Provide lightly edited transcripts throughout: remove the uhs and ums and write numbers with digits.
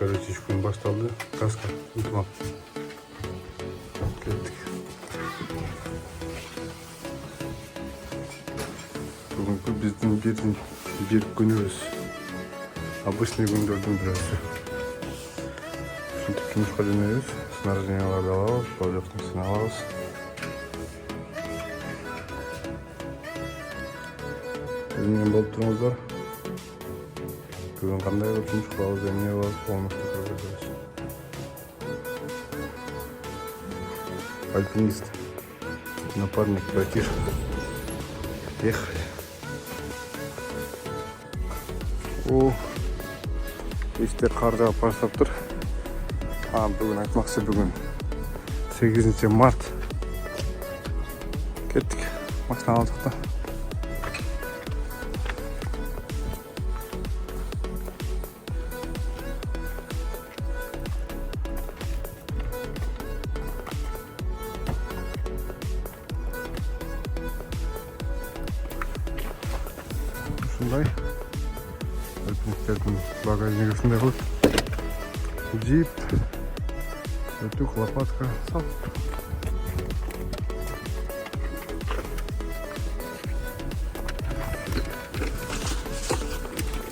короче, 3 gün başladı. Kaska, unutma. Kettik. Bugünkü bizden bir günümüz. Обычный gündürdün birisi. Şimdi жұмысқа dönüyoruz. Снаряженияларды алабыз, баулектің алабыз. Bizden болып тұрыңыздар. Бүгін қандай болып жұмыс қыламыз, не қыламыз, болмақты көрсетеміз. Альпинист, напарник, братиш. Ехали. О, işte қар жауып бастап тұр. Бүгін айтмақшы, бүгін 8 март. Кеттік, машина алдық та. Ушундай альпинисттердин багажниги ушундай болот. Джип, өтүк, лопатка, сал.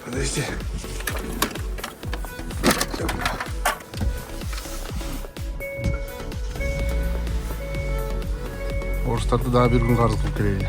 Подожди. Орыстарды дагы бир күн карыз кылып келели.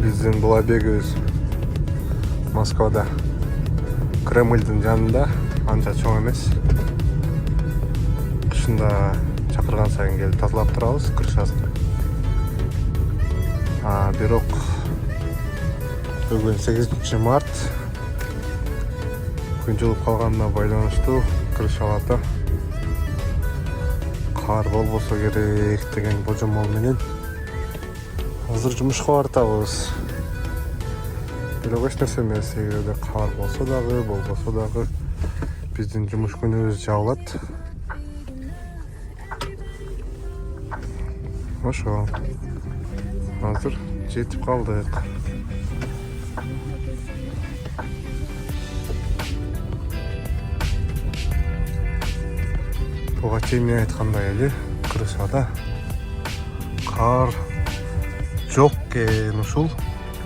Біздің бұл обегіміз Москвада, Кремльдің жанында, анша чоң емес. Қышында шақырған сайын келіп тазалап тұрамыз крышасын. Бирок бүгін 8 март күн жылып қалғанына байланыштуу крышаларда қар болбосо керек деген болжол менен азыр жумушка бартабыз. Бирок эч нерсе эмес, эгерде кар болсо дагы, болбосо дагы биздин жумуш күнүбүз жабылат. Ошо. Азыр жетип калдык. Буга чейин айткандай эле, крышада кар жок экен, ушул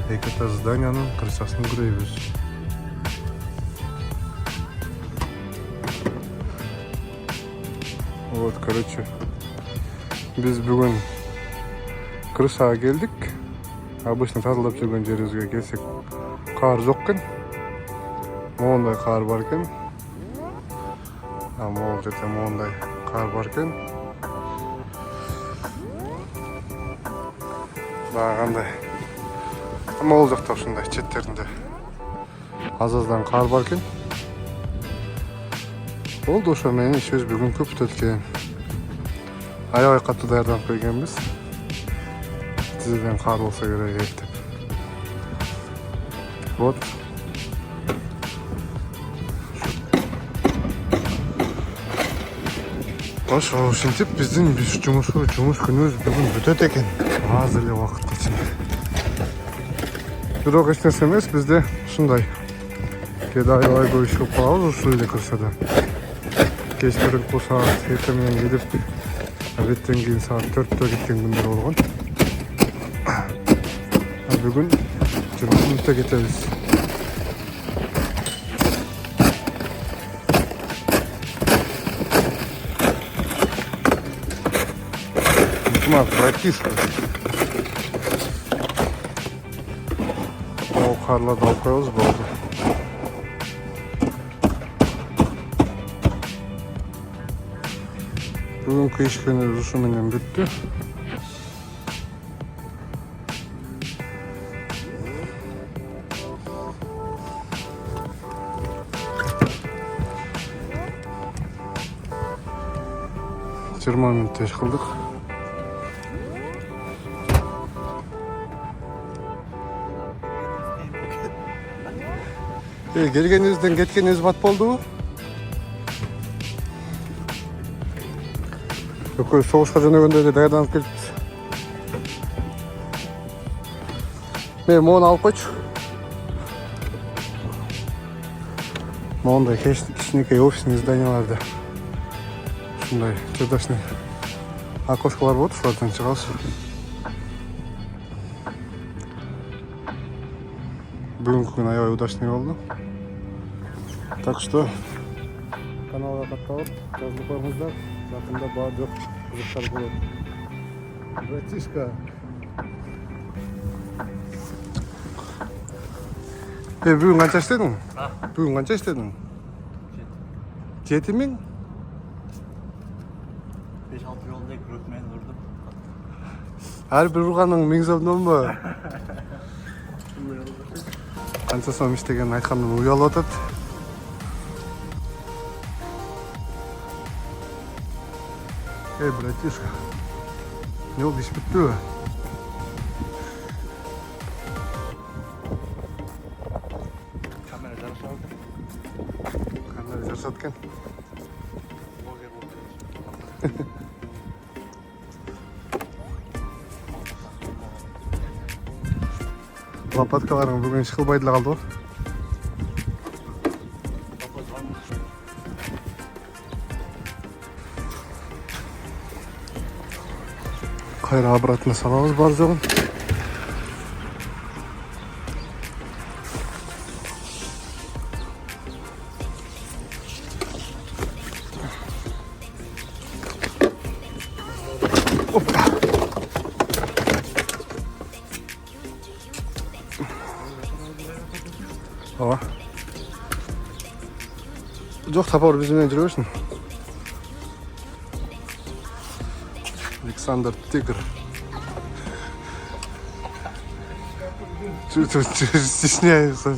эката зданиянын крышасын көрөбүз. Вот, короче, биз бүгүн крышага келдик. Обычно тазалап жүргөн жерибизге келсек, кар жок экен. Моундай кар бар экен. Могул жерде моундай кар бар экен. Кандай. Могул жакта ушундай четтеринде аз-аздан кар бар экен. Болду, ошо менен ишибиз бүгүнкү бүтөт экен. Аябай катуу даярданып келгенбиз. Тизеден кар болсо керек деп. Вот. Ошо ушинтип биздин жумуш күнүбүз бүгүн бүтөт экен. Аз эле убакыт ичинде. Бирок эч нерсе эмес, бизде ушундай. Кээде аябай көп иш кылып калабыз ушул эле крышада. Кечкирээк болсо эртең менен келип, абеттен кийин саат 4-тө кеткен күндөр болгон. Бүгүн 20 мүнөттө кетебиз. Братишка. O karla da koyuyoruz bu arada. Bugünkü iş günü Rusum'un bitti. Жыйырма мүнөттө иш кылдык. Келгенибизден кеткенибиз бат болдубу? Экөөбүз согушка жөнөгөндө эле даярданып келиппиз. Мен моуну алып койчу. Моундай кичинекей офисный зданияларда ушундай чердачный окошкалар болот, ушулардан чыгабыз. Бүгүнкү күн аябай удачный болду. Так что каналга катталып, жазылып коюңуздар. Жакында баардык кызыктар болот. Братишка. Бүгүн канча иштедиң? Бүгүн канча иштедиң? 7 миң? 5-6 yolda kurutmaya durdum. Her bir urgaның 1000 сомдонбу? Канча сом иштеген айткандан уялып атат. Братишка. Не oldu, iş bitti mi? Kamera жарышалды. Kamera жарышаткан. Блогер болду. Лопаткаларың бүгүн ишкылбай деле калды го. Кайра обратно салабыз бар жогун. Опа. Ооба. Жок, тапор биз менен жүрө берсин. Александр Тигр. Чуть стесняется.